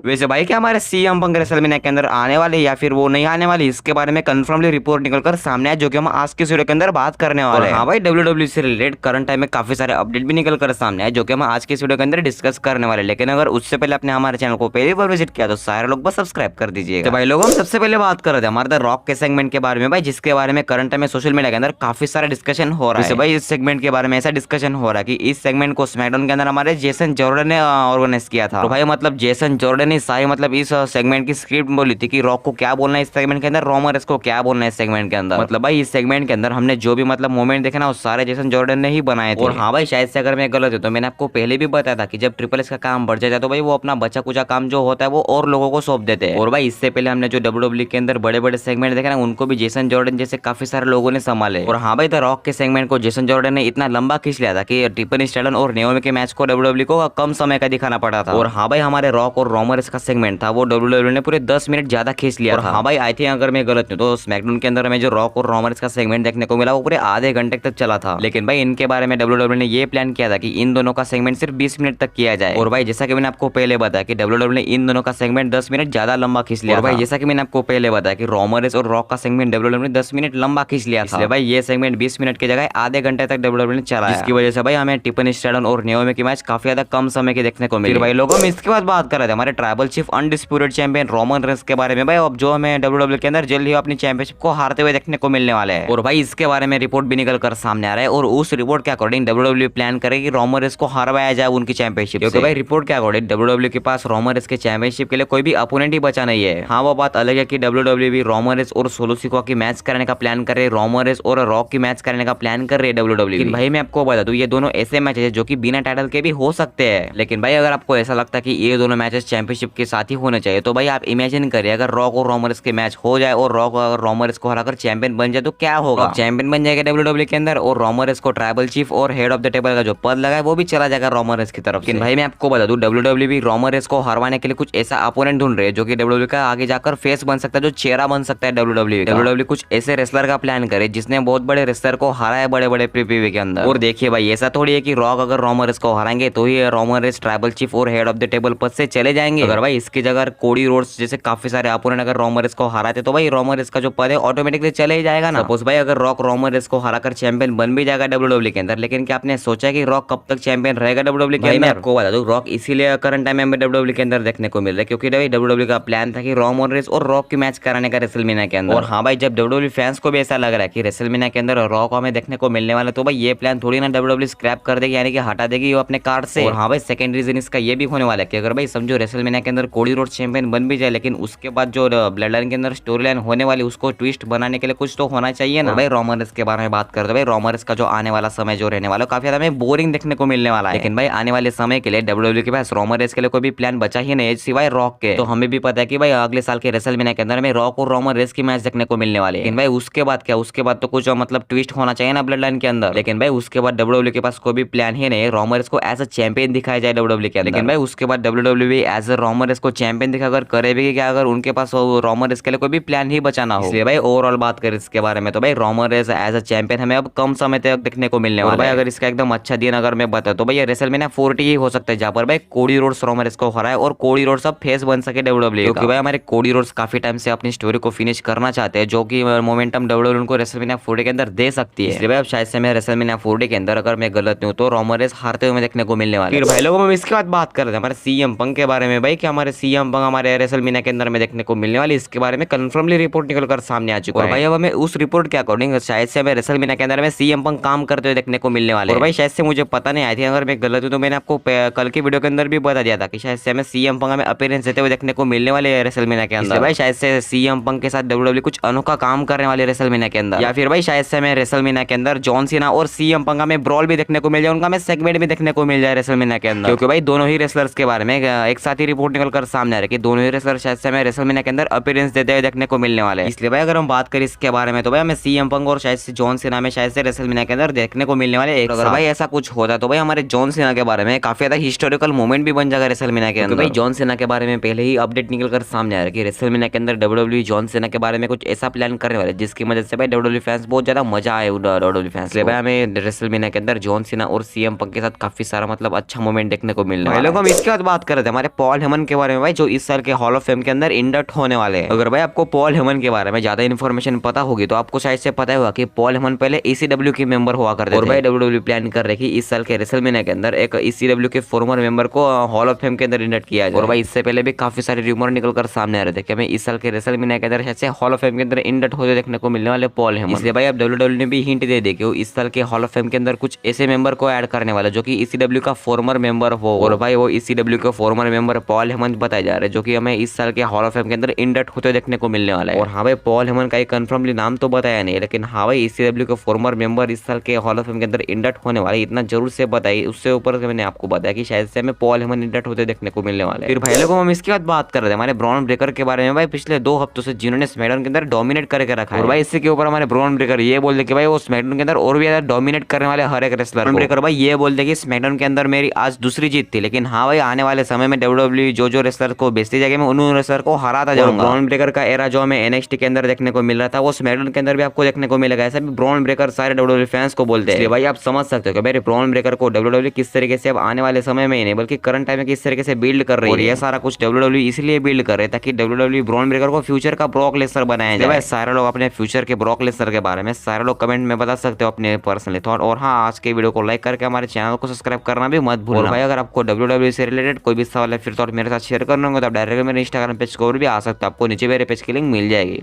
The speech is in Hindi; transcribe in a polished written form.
वैसे भाई क्या हमारे सीएम पंग रेसलमेनिया के अंदर आने वाले या फिर वो नहीं आने वाली, इसके बारे में कंफर्मली रिपोर्ट निकलकर सामने आया, जो कि हम आज के वीडियो के अंदर बात करने वाले हैं। हाँ भाई, डब्ल्यूडब्ल्यू से रिलेटेड करंट टाइम में काफी सारे अपडेट भी निकल कर सामने आए, जो कि हम आज के वीडियो के अंदर डिस्कस करने वाले। लेकिन अगर उससे पहले आपने हमारे चैनल को पहली बार विजिट किया तो सारे लोग बस सब्सक्राइब कर दीजिएगा। तो भाई लोग, हम सबसे पहले बात कर रहे थे हमारे द रॉक के सेगमेंट के बारे में भाई, जिसके बारे में करंट टाइम में सोशल मीडिया के अंदर काफी सारा डिस्कशन हो रहा है। भाई इस सेगमेंट के बारे में ऐसा डिस्कशन हो रहा है कि इस सेगमेंट को स्मैकडाउन के अंदर हमारे जेसन जॉर्डन ने ऑर्गेनाइज किया था। तो भाई मतलब जेसन जॉर्डन ने सारी मतलब इस सेगमेंट की स्क्रिप्ट बोली थी कि रॉक को क्या बोलना है इस सेगमेंट के अंदर, रोमन रेंज को क्या बोलना है इस सेगमेंट के अंदर। मतलब भाई इस सेगमेंट के अंदर हमने जो भी मतलब मोमेंट देखे ना, वो सारे जेसन जॉर्डन ने ही बनाए थे। और हाँ भाई, शायद से अगर मैं गलत हूं तो मैंने आपको पहले भी बताया था कि जब ट्रिपल एस का काम बढ़ जाता है तो भाई वो अपना बचा कुचा काम जो होता है वो और लोगों को सौंप देते हैं। और भाई इससे पहले हमने जो डब्ल्यूडब्ल्यू के अंदर बड़े बड़े सेगमेंट देखे ना, उनको भी जेसन जॉर्डन जैसे काफी सारे लोगों ने संभाले। और हाँ भाई, द रॉक के सेगमेंट को जेसन जॉर्डन ने इतना लंबा खींच लिया था कि टिफनी स्टैटन और नेओमी के मैच को डब्ल्यूडब्ल्यू को कम समय का दिखाना पड़ा था। और हाँ भाई, हमारे रॉक और रोमन रेंज का सेगमेंट था वो डब्ल्यूडब्ल्यू ने पूरे 10 मिनट ज्यादा खींच लिया था। हाँ भाई, आई थिंक अगर मैं गलत हूं तो स्मैकडाउन के अंदर हमें जो रॉक और रोमन रेंज का सेगमेंट देखने को मिला वो पूरे आधे घंटे तक चला था। लेकिन भाई इनके बारे में डब्ल्यूडब्ल्यू ने ये प्लान किया था कि इन दोनों का सेगमेंट सिर्फ 20 मिनट तक किया जाए। और भाई जैसा कि मैंने आपको पहले बताया कि डब्ल्यूडब्ल्यू ने इन दोनों का सेगमेंट 10 मिनट ज्यादा लंबा खींच लिया। और भाई जैसा कि मैंने आपको पहले बताया कि रोमन रेंज और रॉक का सेगमेंट डब्ल्यूडब्ल्यू ने 10 मिनट लंबा खींच लिया था। भाई ये सेगमेंट 20 मिनट की जगह आधे घंटे तक डब्ल्यूडब्ल्यू ने चलाया, जिसकी वजह से भाई हमें टिफनी स्टैटन और नेओमी की मैच काफी ज्यादा कम समय के देखने को मिली। भाई लोगों में इसके बाद बात कर रहे थे हमारे tribal chief undisputed champion Roman Reigns के बारे में भाई, अब जो हमें डब्ल्यूडब्ल्यू के अंदर जल्द ही अपनी चैंपियनशिप को हारते हुए देखने को मिलने वाले हैं। और भाई इसके बारे में रिपोर्ट भी निकल कर सामने आ रहा है, और उस रिपोर्ट के अकॉर्डिंग डब्ल्यूडब्ल्यू प्लान करेगी रोमन रेंज को हरवाया जाए उनकी चैंपियनशिप। क्योंकि भाई रिपोर्ट के अकॉर्डिंग डब्ल्यूडब्ल्यू के पास रोमन रेंज के चैंपियनशिप के लिए कोई भी अपोनेंट ही बचा नहीं है। हाँ वो बात अलग है कि डब्ल्यूडब्ल्यू भी रोमन रेंज और सोलो सिकोआ की मैच करने का प्लान कर रहे हैं, रोमन रेंज और रॉक की मैच करने का प्लान कर रही है डब्ल्यूडब्ल्यू। भाई मैं आपको बता दूं, ये दोनों ऐसे मैच है जो कि बिना टाइटल के भी हो सकते हैं। लेकिन भाई अगर आपको ऐसा लगता है कि ये दोनों मैचेस चैंपियनशिप के साथ ही होने चाहिए तो भाई आप इमेजिन करिए अगर रॉक और रोमन रेंज के मैच हो जाए और रॉक अगर रोमन रेंज को हराकर चैंपियन बन जाए तो क्या होगा। चैंपियन बन जाएगा डब्ल्यूडब्ल्यू के अंदर, और रोमन रेंज को ट्राइबल चीफ और हेड ऑफ द टेबल का जो पद लगा है वो भी चला जाएगा रोमन रेंज की तरफ। लेकिन भाई मैं आपको बता दूं, डब्ल्यूडब्ल्यू भी रोमन रेंज को हरवाने के लिए कुछ ऐसा अपोनेंट ढूंढ रहे हैं जो कि डब्ल्यूडब्ल्यू का आगे जाकर फेस बन सकता है, जो चेहरा बन सकता है डब्ल्यूडब्ल्यू कुछ ऐसे रेसलर का प्लान करे जिसने बहुत बड़े रेसलर को हराया बड़े बड़े प्रीव्यू के अंदर। और देखिए भाई ऐसा थोड़ी है कि रॉक अगर रोमन रेंज को हराएंगे तो ही रोमन रेंज ट्राइबल चीफ और हेड ऑफ द टेबल पद से चले जाएंगे। अगर भाई इसकी जगह कोडी रोड्स जैसे काफी सारे अपोनेंट अगर रोमन रेंज को हराते तो भाई रोमन रेंज का जो पद है ऑटोमेटिकली चले ही जाएगा ना। सपोज भाई अगर रॉक रोमन रेंज को हराकर चैंपियन बन भी जाएगा डब्ल्यूडब्ल्यू के अंदर, लेकिन क्या आपने सोचा कि रॉक कब तक चैंपियन रहेगा डब्ल्यूडब्ल्यू के अंदर? मैं आपको बता दूं, रॉक इसीलिए करंट टाइम में डब्ल्यूडब्ल्यू के अंदर देखने को मिल रहा है क्योंकि भाई डब्ल्यूडब्ल्यू का प्लान था कि रोमन रेंज और रॉक की मैच कराने का रेसलमेनिया के अंदर। और हाँ भाई, जब डब्ल्यूडब्ल्यू फैंस को भी ऐसा लग रहा है कि रेसलमेनिया के अंदर रॉक हमें देखने को मिलने वाला, तो भाई ये प्लान थोड़ी ना डब्ल्यूडब्ल्यू स्क्रैप कर देगी, यानी कि हटा देगी वो अपने कार्ड से। और हाँ भाई, सेकंड रीजन इसका ये भी होने वाला है कि अगर भाई समझो रेसलमेनिया के अंदर कोडी रोड्स चैंपियन बन भी जाए, लेकिन उसके बाद जो ब्लड लाइन के अंदर स्टोरी लाइन होने वाली उसको ट्विस्ट बनाने के लिए कुछ तो होना चाहिए ना। भाई रोमन रेंज के बारे में बात करते भाई, रोमन रेंज का जो आने वाला समय जो रहने वाला काफी ज्यादा बोरिंग देखने को मिलने वाला है। लेकिन भाई आने वाले समय के लिए डब्ल्यूडब्ल्यू के पास रोमन रेंज के लिए कोई भी प्लान बचा ही नहीं है सिवाय रॉक के। तो हमें भी पता है कि भाई अगले साल के रेसलमेनिया के अंदर में रॉक और रोमन रेंज की मैच देखने को मिलने वाली है। लेकिन भाई उसके बाद क्या, उसके बाद तो कुछ मतलब ट्विस्ट होना चाहिए ना ब्लड लाइन के अंदर। लेकिन भाई उसके बाद डब्ल्यूडब्ल्यू के पास कोई भी प्लान ही नहीं है रोमन रेंज को एज अ चैंपियन दिखाया जाए डब्ल्यूडब्ल्यू के अंदर। लेकिन भाई उसके बाद डब्ल्यूडब्ल्यू भी एज अ रोमन रेंज को चैंपियन दिखाकर करे भी क्या, अगर उनके पास रोमन रेंज के लिए कोई भी प्लान ही बचाना हो। इसलिए भाई ओवरऑल बात करें इसके बारे में तो भाई Roman Reigns as a champion हमें अब कम समय तक देखने को मिलने वाला है। भाई अगर इसका एकदम अच्छा दिन अगर मैं बता तो भाई ये रेसलमेनिया 40 ही हो सकता है जहां पर भाई कोडी रोड्स रोमन रेंज को हराए और कोडी रोड्स अब फेस बन सके डब्ल्यूडब्ल्यू। क्योंकि भाई हमारे कोडी रोड्स काफी टाइम से अपनी स्टोरी को फिनिश करना चाहते हैं, जो कि मोमेंटम डब्ल्यूडब्ल्यू उनको रेसलमेनिया 40 के अंदर दे सकती है। इसलिए भाई अब शायद से मैं रेसलमेनिया 40 के अंदर अगर मैं गलत हूं तो रोमन रेंज हारते हुए देखने को मिलने वाला है। फिर भाई लोगों में इसके बाद बात कर रहे थे हमारे सीएम पंक के बारे में भाई, कि हमारे सीएम पंक हमारे रेसलमेनिया के अंदर में देखने को मिलने वाली, इसके बारे में कंफर्मली रिपोर्ट निकल कर सामने आ चुका है। भाई अब हमें उस रिपोर्ट के अकॉर्डिंग शायद से हमें रेसलमेनिया के अंदर में सीएम पंक काम करते हुए देखने को मिलने वाले। और भाई शायद से मुझे पता नहीं आई थी, अगर मैं गलत हूं तो मैंने आपको कल के वीडियो के अंदर भी बता दिया था कि शायद से हमें सीएम पंक हमें अपीयरेंस देते हुए देखने को मिलने वाले रेसलमेनिया के अंदर। भाई शायद से सीएम पंक के साथ डब्ल्यूडब्ल्यू कुछ अनोखा काम करने वाले रेसलमेनिया के अंदर, या फिर भाई शायद से हमें रेसलमेनिया के अंदर जॉन सीना और सीएम पंक में ब्रॉल भी देखने को मिल जाए, उनका हमें सेगमेंट भी देखने को मिल जाए रेसलमेनिया के अंदर। क्योंकि भाई दोनों ही रेसलर्स के बारे में एक साथ ही रिपोर्ट निकल कर सामने आ रही है कि दोनों ही रेसलर शायद से हमें रेसलमेनिया के अंदर अपीयरेंस देते हुए देखने को मिलने वाले हैं। इसलिए भाई अगर हम बात करें इसके बारे में तो भाई हमें सीएम पंक और शायद से जॉन सीना में शायद से रेसलमेनिया के अंदर देखने को मिलने वाले। अगर भाई ऐसा कुछ होता तो भाई हमारे जॉन सीना के बारे में काफी ज्यादा हिस्टोरिकल मोमेंट भी बन जाएगा रेसलमेनिया के अंदर। भाई जॉन सीना के बारे में पहले ही अपडेट निकल कर सामने आ रहा है कि रेसलमेनिया के अंदर डब्ल्यूडब्ल्यू जॉन सीना के बारे में कुछ ऐसा प्लान करने वाले जिसकी वजह से भाई डब्ल्यूडब्ल्यू फैंस बहुत ज्यादा मजा आए डब्ल्यूडब्ल्यू फैंस। भाई हमें रेसलमेनिया के अंदर जॉन सीना और सीएम पंक के साथ काफी सारा मतलब अच्छा मोमेंट देखने को मिलने वाला है। हम इसके बाद बात कर रहे थे हमारे पॉल हेमन के बारे में भाई, जो इस साल के हॉल ऑफ फेम के अंदर इंडक्ट होने वाले हैं। अगर भाई आपको पॉल हेमन के बारे में ज्यादा इन्फॉर्मेशन पता होगी तो आपको शायद से पता होगा कि पॉल हेमन पहले ECW के मेंबर हुआ करते थे और भाई WWE प्लान कर रही है इस साल के रेसलमेनिया के अंदर एक ECW के फॉर्मर मेंबर को हॉल ऑफ फेम के अंदर इंडक्ट किया जाए। और भाई इससे पहले भी काफी सारे रूमर निकल कर सामने आ रहे थे कि हमें इस साल के रेसलमेनिया के अंदर शायद हॉल ऑफ फेम के अंदर इंडक्ट होते देखने को मिलने वाले पॉल हेमन। इसलिए भाई अब WWE ने भी हिंट दे दी कि वो इस साल के हॉल ऑफ फेम के अंदर कुछ ऐसे मेंबर को ऐड करने वाला जो कि ECW का फॉर्मर मेंबर हो। और भाई वो ECW के फॉर्मर मेंबर पॉल हेमन बताए जा रहे हैं जो कि हमें इस साल के हॉल ऑफ फेम के अंदर इंडक्ट होते देखने को मिलने वाला है। और हाँ भाई पॉल हेमन का कंफर्मली नाम तो बताया नहीं, लेकिन हाँ भाई ECW के फॉर्मर मेंबर इस साल के हॉल ऑफ फेम के अंदर इंडक्ट होने वाले इतना जरूर से बताइए। उससे ऊपर से मैंने आपको बताया कि शायद से हमें पॉल हेमन इंडक्ट होते देखने को मिलने वाले। फिर भाई लोगों हम इसके बाद बात कर रहे थे हमारे ब्रॉन ब्रेकर के बारे में भाई, पिछले 2 हफ्तों से जिन्होंने स्मैकडाउन के अंदर डोमिनेट करके रखा है। और भाई इससे के ऊपर हमारे ब्रॉन ब्रेकर ये बोलते कि भाई वो स्मैकडाउन के अंदर और भी ज्यादा डोमिनेट करने वाले हर एक रेसलर। ब्रॉन ब्रेकर भाई ये बोलते कि स्मैकडाउन के अंदर मेरी आज दूसरी जीत थी, लेकिन हाँ भाई आने वाले समय में WWE जो रेसलर को बेचती जाएगी मैं उन रेसलर को हराता जाऊंगा। ब्रॉन ब्रेकर का एरा जो हमें NXT के अंदर देखने को मिल रहा था वो स्मैकडाउन के अंदर भी आपको देखने को मिलेगा। ऐसा भी ब्रॉन ब्रेकर सारे WWE फैंस को बोलते हैं। भाई आप समझ सकते हो कि मेरे ब्रॉन ब्रेकर को WWE किस तरीके से अब आने वाले समय में ही नहीं बल्कि करंट टाइम में किस तरीके से बिल्ड कर रही है। और ये सारा कुछ WWE इसलिए बिल्ड कर रहे हैं ताकि WWE ब्रॉन ब्रेकर को फ्यूचर का ब्रॉक लेसनर बनाया जाए। सारे लोग अपने फ्यूचर के ब्रॉक लेसनर के बारे में सारे लोग कमेंट में बता सकते हो अपने पर्सनली थॉट। और हाँ आज के वीडियो को लाइक करके हमारे चैनल को सब्सक्राइब करना भी मत भूलना। भाई अगर आपको WWE से रिलेटेड कोई भी सवाल है फिर तो मेरे साथ शेयर करना होगा तो डायरेक्ट मेरे इंस्टाग्राम पेज को भी आ सकता है, आपको नीचे मेरे पेज की लिंक मिल जाएगी।